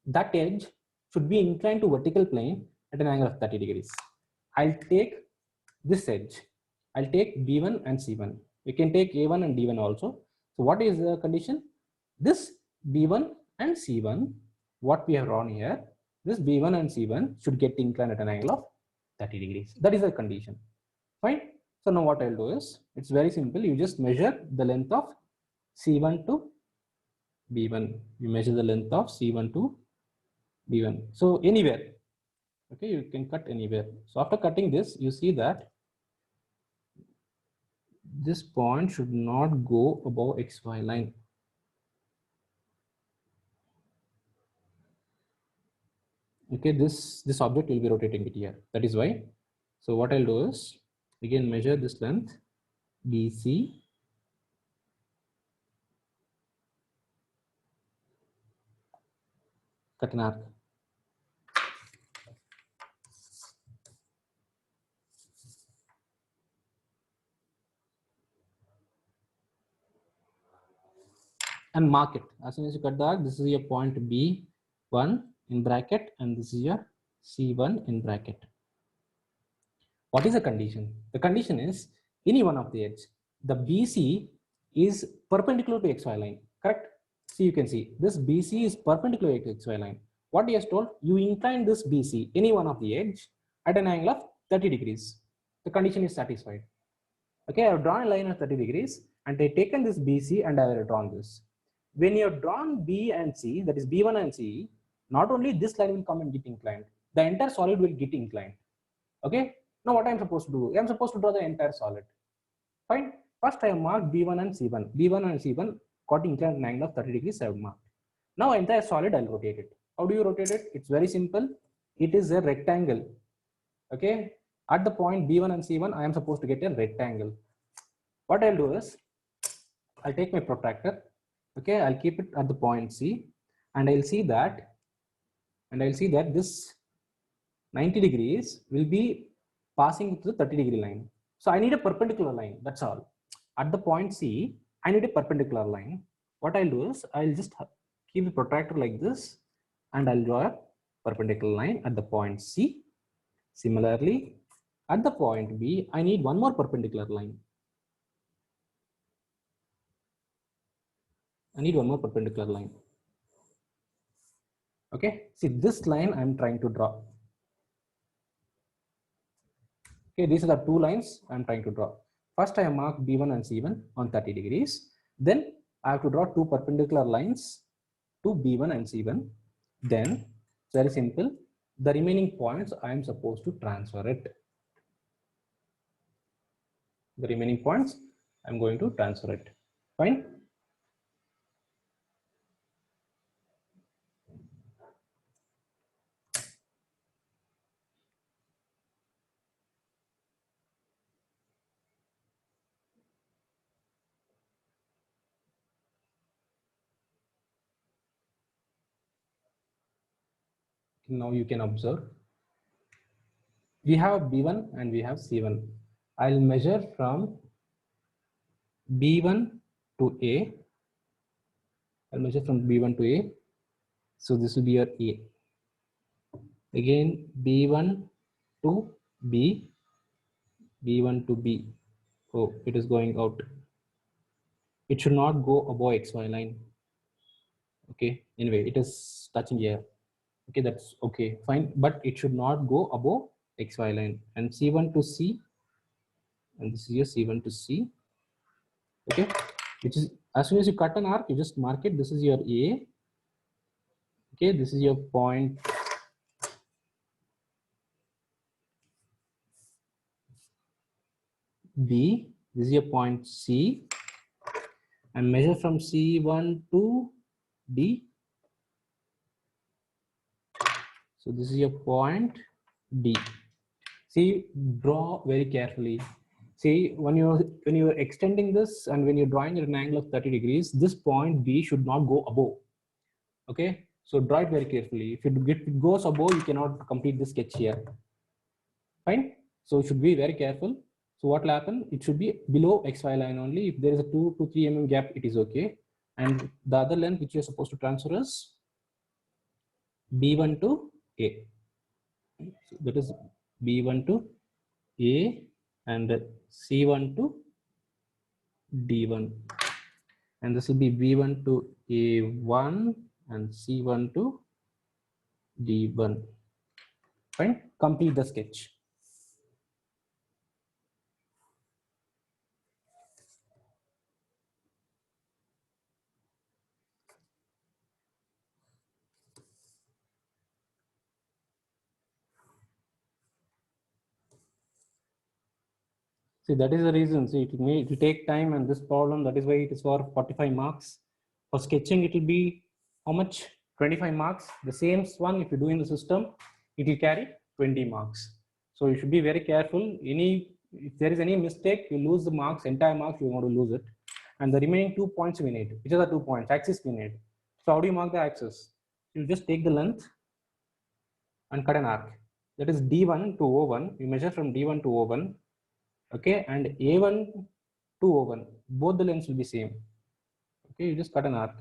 that edge should be inclined to vertical plane at an angle of 30 degrees. I'll take this edge. I'll take B1 and C1. You can take A1 and D1 also. So what is the condition? This B1 and C1, what we have drawn here, this B1 and C1 should get inclined at an angle of 30 degrees. That is the condition. Fine. So now what I'll do is, it's very simple. You just measure the length of C1 to B1. You measure the length of C1 to B1. So anywhere, okay, you can cut anywhere. So after cutting this, you see that this point should not go above XY line. Okay, this object will be rotating it here. That is why. So what I'll do is, again measure this length BC. Cut an arc. And mark it. As soon as you cut the arc, this is your point B1 in bracket, and this is your C1 in bracket. What is the condition? The condition is any one of the edge. The BC is perpendicular to XY line, correct? See, you can see this BC is perpendicular to XY line. What he has told, you incline this BC, any one of the edge, at an angle of 30 degrees. The condition is satisfied. Okay, I have drawn a line of 30 degrees and I have taken this BC and I have drawn this. When you have drawn B and C, that is B1 and C, not only this line will come and get inclined, the entire solid will get inclined. Okay, now what I am supposed to do? I am supposed to draw the entire solid. Fine. First I have marked B1 and C1. B1 and C1 got inclined an angle of 30 degrees. I have marked. Now entire solid I'll rotate it. How do you rotate it? It's very simple. It is a rectangle. Okay. At the point B1 and C1, I am supposed to get a rectangle. What I'll do is I'll take my protractor. Okay, I'll keep it at the point C, and I'll see that this 90 degrees will be passing to the 30 degree line. So I need a perpendicular line. That's all. At the point C, I need a perpendicular line. What I'll do is I'll just keep the protractor like this, and I'll draw a perpendicular line at the point C. Similarly, at the point B, I need one more perpendicular line. I need one more perpendicular line. Okay, see this line I'm trying to draw. Okay, these are the two lines I'm trying to draw. First, I have marked B1 and C1 on 30 degrees. Then I have to draw two perpendicular lines to B1 and C1. Then, very simple, the remaining points I am supposed to transfer it. The remaining points I'm going to transfer it. Fine. Now you can observe. We have B1 and we have C1. I'll measure from B1 to A. I'll measure from B1 to A. So this will be your A. Again, B1 to B, B1 to B. Oh, it is going out. It should not go above XY line. Okay, anyway, it is touching here. Okay, that's okay, fine. But it should not go above XY line. And C1 to C, and this is your C1 to C. Okay, which is, as soon as you cut an arc, you just mark it. This is your A. Okay, this is your point B. This is your point C. And measure from C1 to D. So this is your point D. See, draw very carefully. See, when you're extending this and when you're drawing at an angle of 30 degrees, this point B should not go above. Okay, so draw it very carefully. If it goes above, you cannot complete the sketch here. Fine. So you should be very careful. So what will happen? It should be below XY line only. If there is a 2 to 3 mm gap, it is okay. And the other length which you're supposed to transfer is B1 to A. So that is B1 to A and C1 to D1. And this will be B1 to A1 and C1 to D1. Fine. Complete the sketch. See, that is the reason. See, it will take time, and this problem, that is why it is for 45 marks. For sketching, it will be how much? 25 marks. The same one, if you do in the system, it will carry 20 marks. So you should be very careful. If there is any mistake, you lose the marks, entire marks, you want to lose it. And the remaining 2 points we need. Which are the 2 points? Axis we need. So how do you mark the axis? You just take the length and cut an arc. That is D1 to O1. You measure from D1 to O1. Okay, and A1 to O1, both the lengths will be same. Okay, you just cut an arc.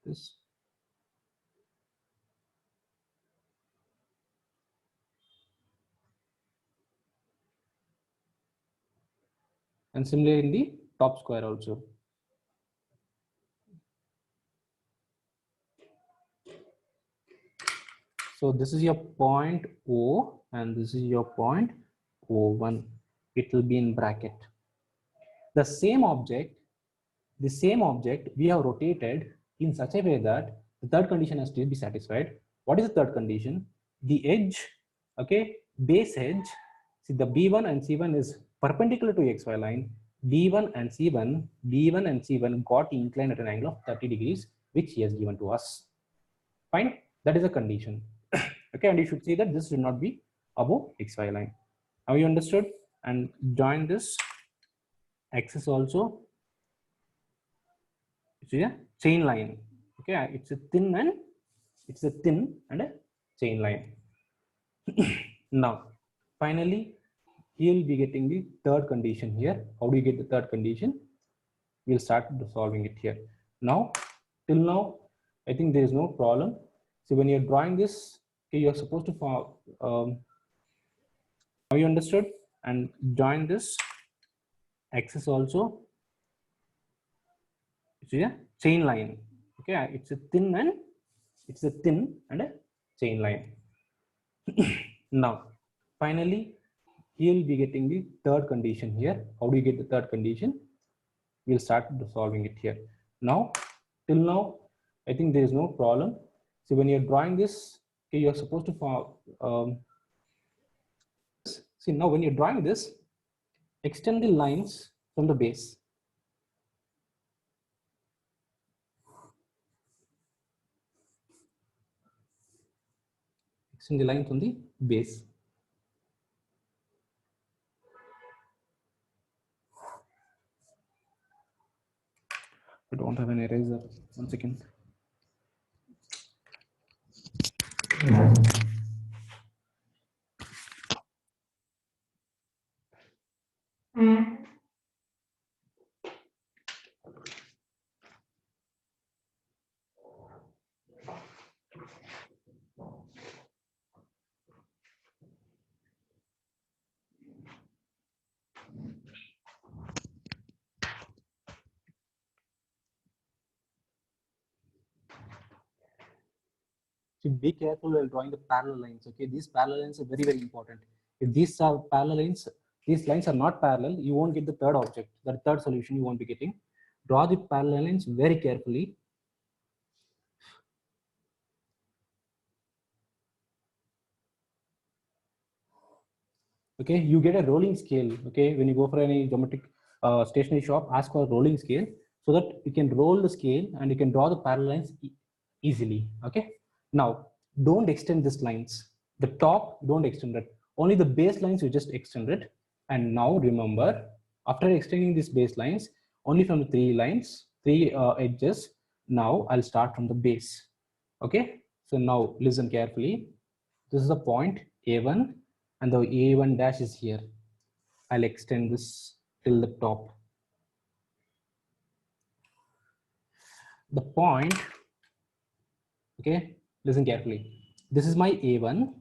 This. and similarly in the top square also. So this is your point O and this is your point O1. It will be in bracket. The same object we have rotated in such a way that the third condition has to be satisfied. What is the third condition? The edge, okay, base edge. See, the B1 and C1 is perpendicular to XY line. B1 and C1 got inclined at an angle of 30 degrees, which he has given to us. Fine, that is a condition. Okay, and you should see that this should not be above XY line. Have you understood? And join this axis also. It's a chain line. Okay, it's a thin and a chain line. Now, finally, you will be getting the third condition here. How do you get the third condition? We'll start solving it here. Now, till now, I think there is no problem. So when you're drawing this, okay, you're supposed to have you understood? And join this axis also. It's a chain line. Okay, it's a thin and a chain line. Now, finally, you will be getting the third condition here. How do you get the third condition? We'll start solving it here. Now, till now, I think there is no problem. So when you're drawing this, okay, you're supposed to see, now when you're drawing this, extend the lines from the base. Extend the line from the base. I don't have an eraser. 1 second. So be careful while drawing the parallel lines. Okay, these parallel lines are very, very important. If these are parallel lines, these lines are not parallel, you won't get the third object, the third solution you won't be getting. Draw the parallel lines very carefully. Okay, you get a rolling scale. Okay, when you go for any geometric stationery shop, ask for a rolling scale so that you can roll the scale and you can draw the parallel lines easily. Okay, now don't extend these lines. The top, don't extend it. Only the base lines you just extend it. And now remember, after extending these base lines, only from the three edges, now I'll start from the base. Okay, so now listen carefully. This is the point A1 and the A1 dash is here. I'll extend this till the top. The point, okay, listen carefully. This is my A1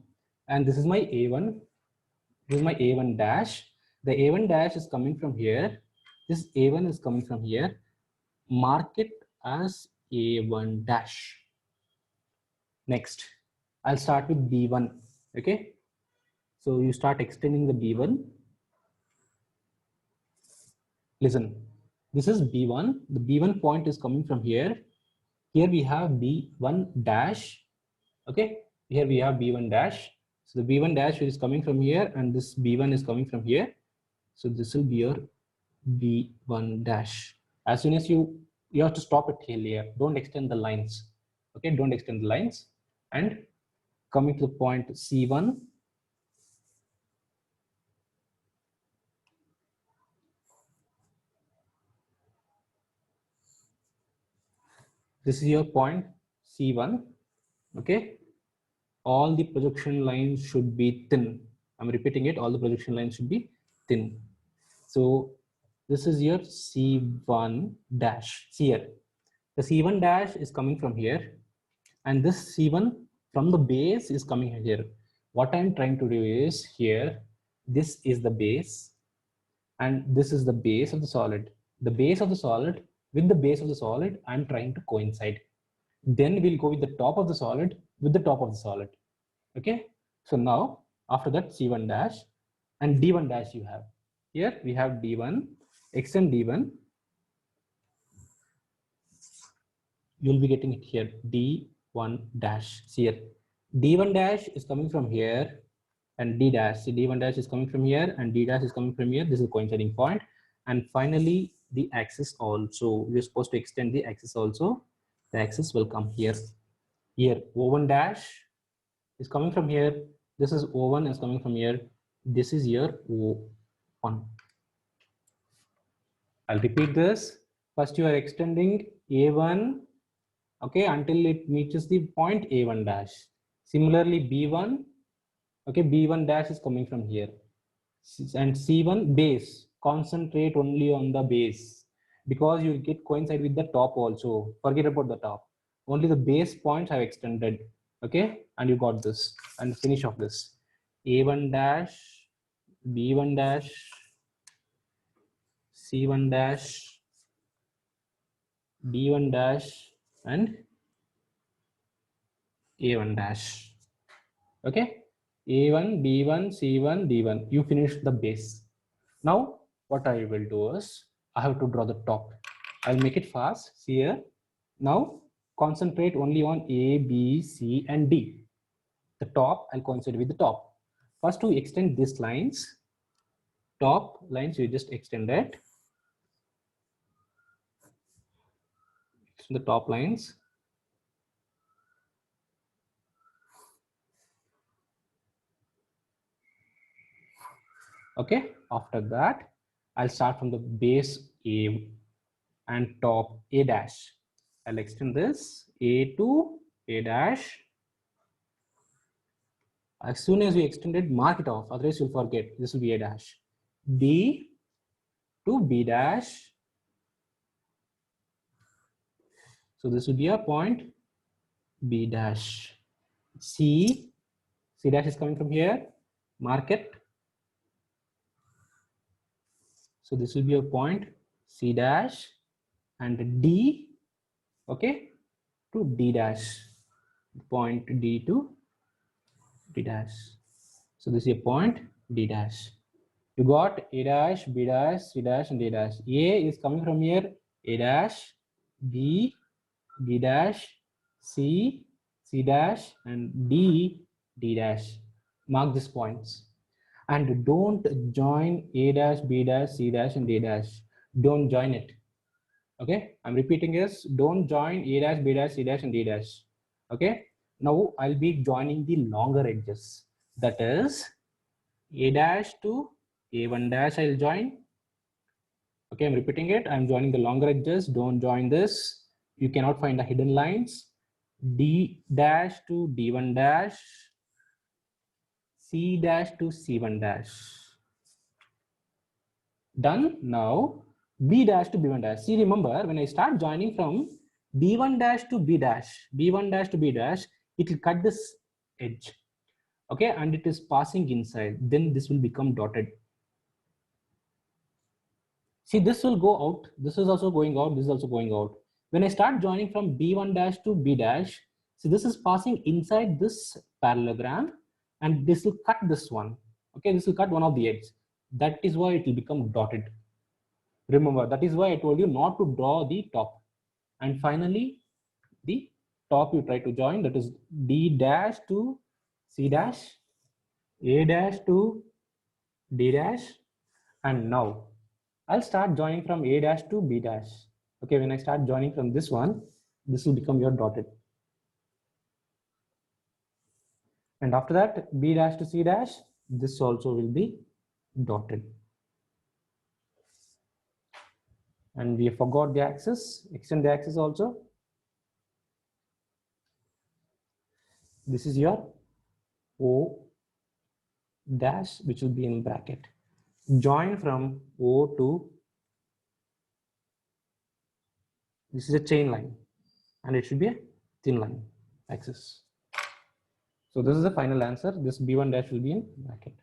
and this is my A1. This is my A1 dash. The A1 dash is coming from here. This A1 is coming from here. Mark it as A1 dash. Next, I'll start with B1. Okay, so you start extending the B1. Listen, this is B1. The B1 point is coming from here. Here we have B1 dash. Okay, here we have B1 dash. So the B1 dash is coming from here and this B1 is coming from here. So this will be your B1 dash. As soon as you have to stop it here. Don't extend the lines. Okay, don't extend the lines. And coming to the point C1. This is your point C1. Okay, all the projection lines should be thin. I'm repeating it, all the projection lines should be thin. So this is your C1 dash. See here, the C1 dash is coming from here and this C1 from the base is coming here. What I'm trying to do is here, this is the base and this is the base of the solid. The base of the solid with the base of the solid, I'm trying to coincide. Then we'll go with the top of the solid with the top of the solid. Okay, so now after that C1 dash and D1 dash you have. Here we have D1, extend D1. You'll be getting it here, D1 dash. See here, D1 dash is coming from here and D dash. See, D1 dash is coming from here and D dash is coming from here. This is a coinciding point. And finally, the axis also. We're supposed to extend the axis also. The axis will come here. Here, O1 dash is coming from here. This is O1 is coming from here. This is your O1. I'll repeat this. First, you are extending A1, okay, until it reaches the point A1 dash. Similarly, B1, okay, B1 dash is coming from here. And C1 base, concentrate only on the base because you get coincide with the top also. Forget about the top. Only the base points have extended. Okay, and you got this. And finish off this. A1 dash, B1 dash, C1 dash, D1 dash, and A1 dash. Okay, A1, B1, C1, D1. You finish the base. Now, what I will do is I have to draw the top. I'll make it fast. See here. Now, concentrate only on A, B, C, and D. The top, I'll concentrate with the top. First, to extend these lines, top lines, you just extend it. The top lines. Okay, after that, I'll start from the base A and top A dash. I'll extend this A to A dash. As soon as you extend it, mark it off, otherwise you'll forget. This will be A dash. B to B dash. So this will be a point B dash. C dash is coming from here, mark it. So this will be a point C dash and D, okay, to D dash, point D to D dash. So this is a point D dash. You got A dash, B dash, C dash, and D dash. A is coming from here, A dash, B, B dash, C, C dash, and D, D dash. Mark these points. And don't join A dash, B dash, C dash, and D dash. Don't join it. Okay, I'm repeating this. Don't join A dash, B dash, C dash, and D dash. Okay, now I'll be joining the longer edges. That is A dash to A1 dash I'll join. Okay, I'm repeating it. I'm joining the longer edges. Don't join this. You cannot find the hidden lines. D dash to D1 dash. C dash to C1 dash. Done. Now B dash to B1 dash. See, remember when I start joining from B1 dash to B dash, B1 dash to B dash, it will cut this edge. Okay, and it is passing inside. Then this will become dotted. See, this will go out. This is also going out. This is also going out. When I start joining from B1 dash to B dash, see, this is passing inside this parallelogram, and this will cut this one. Okay, this will cut one of the edges. That is why it will become dotted. Remember, that is why I told you not to draw the top. And finally, the top you try to join, that is D dash to C dash, A dash to D dash. And now I'll start joining from A dash to B dash. Okay, when I start joining from this one, this will become your dotted. And after that, B dash to C dash, this also will be dotted. And we forgot the axis, extend the axis also. This is your O dash, which will be in bracket. Join from O to, this is a chain line, and it should be a thin line axis. So this is the final answer. This B1 dash will be in bracket.